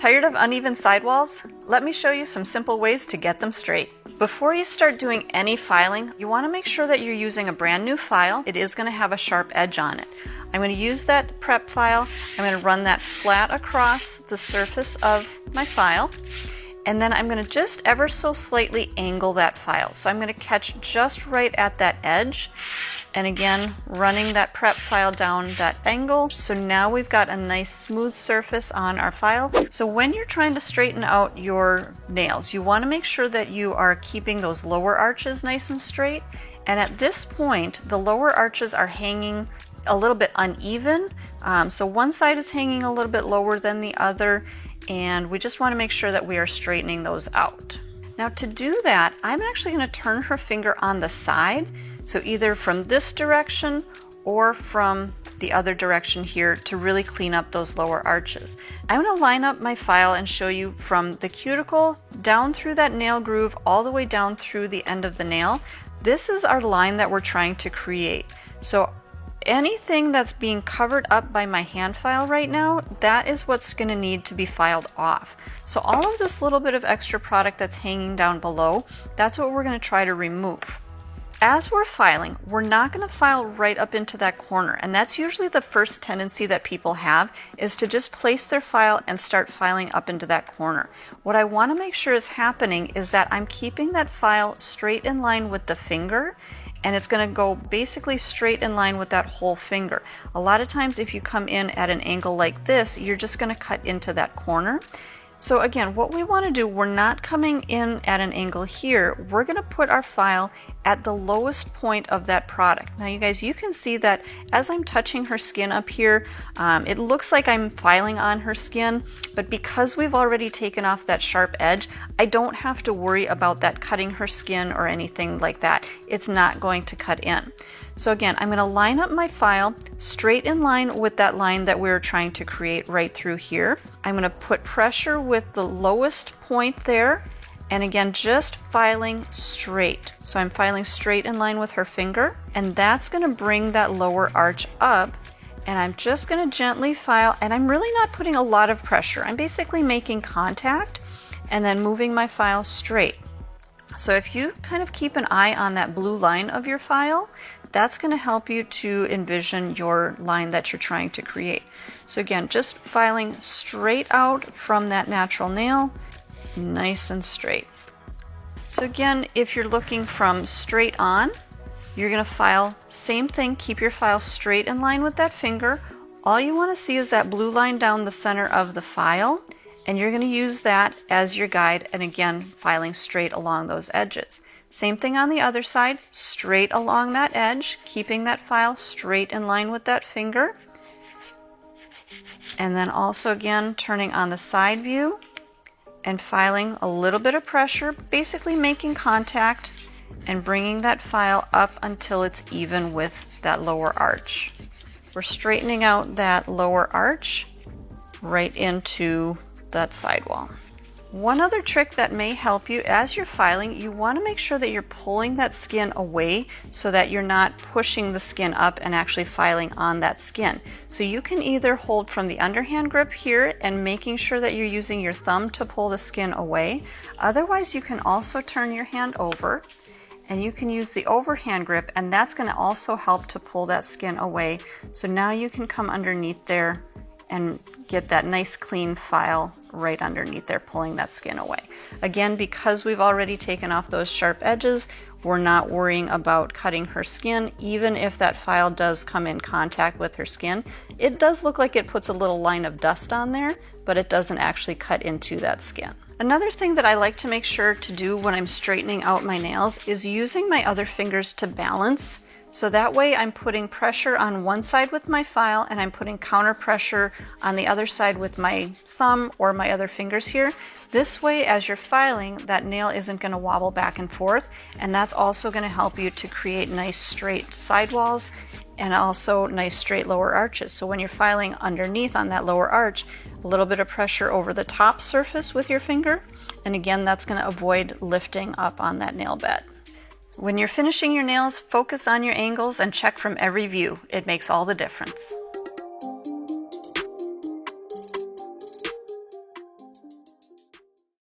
Tired of uneven sidewalls? Let me show you some simple ways to get them straight. Before you start doing any filing, you want to make sure that you're using a brand new file. It is going to have a sharp edge on it. I'm going to use that prep file. I'm going to run that flat across the surface of my file. And then I'm going to just ever so slightly angle that file. So I'm going to catch just right at that edge. And again, running that prep file down that angle. So now we've got a nice smooth surface on our file. So when you're trying to straighten out your nails, you want to make sure that you are keeping those lower arches nice and straight. And at this point, the lower arches are hanging a little bit uneven. So one side is hanging a little bit lower than the other. And we just want to make sure that we are straightening those out. Now to do that, I'm actually going to turn her finger on the side. So either from this direction or from the other direction here to really clean up those lower arches. I'm going to line up my file and show you from the cuticle down through that nail groove all the way down through the end of the nail. This is our line that we're trying to create. So anything that's being covered up by my hand file right now, that is what's going to need to be filed off. So all of this little bit of extra product that's hanging down below, that's what we're going to try to remove. As we're filing, we're not going to file right up into that corner, and that's usually the first tendency that people have, is to just place their file and start filing up into that corner. What I want to make sure is happening is that I'm keeping that file straight in line with the finger, and it's going to go basically straight in line with that whole finger. A lot of times if you come in at an angle like this, you're just going to cut into that corner. So again, what we want to do, we're not coming in at an angle here. We're going to put our file at the lowest point of that product. Now you guys, you can see that as I'm touching her skin up here, it looks like I'm filing on her skin, but because we've already taken off that sharp edge, I don't have to worry about that cutting her skin or anything like that. It's not going to cut in. So again, I'm going to line up my file straight in line with that line that we were trying to create right through here. I'm going to put pressure with the lowest point there, and again, just filing straight. So I'm filing straight in line with her finger, and that's going to bring that lower arch up. And I'm just going to gently file, and I'm really not putting a lot of pressure. I'm basically making contact and then moving my file straight. So if you kind of keep an eye on that blue line of your file, that's going to help you to envision your line that you're trying to create. So again, just filing straight out from that natural nail, nice and straight. So again, if you're looking from straight on, you're going to file, same thing, keep your file straight in line with that finger. All you want to see is that blue line down the center of the file, and you're going to use that as your guide, and again, filing straight along those edges. Same thing on the other side, straight along that edge, keeping that file straight in line with that finger. And then also again, turning on the side view and filing a little bit of pressure, basically making contact and bringing that file up until it's even with that lower arch. We're straightening out that lower arch right into that sidewall. One other trick that may help you as you're filing, you want to make sure that you're pulling that skin away so that you're not pushing the skin up and actually filing on that skin. So you can either hold from the underhand grip here and making sure that you're using your thumb to pull the skin away. Otherwise, you can also turn your hand over and you can use the overhand grip, and that's going to also help to pull that skin away. So now you can come underneath there and get that nice clean file right underneath there, pulling that skin away. Again, because we've already taken off those sharp edges, we're not worrying about cutting her skin. Even if that file does come in contact with her skin, it does look like it puts a little line of dust on there, but it doesn't actually cut into that skin. Another thing that I like to make sure to do when I'm straightening out my nails is using my other fingers to balance. So that way I'm putting pressure on one side with my file and I'm putting counter pressure on the other side with my thumb or my other fingers here. This way, as you're filing, that nail isn't going to wobble back and forth, and that's also going to help you to create nice straight sidewalls and also nice straight lower arches. So when you're filing underneath on that lower arch, a little bit of pressure over the top surface with your finger, and again, that's going to avoid lifting up on that nail bed. When you're finishing your nails, focus on your angles and check from every view. It makes all the difference.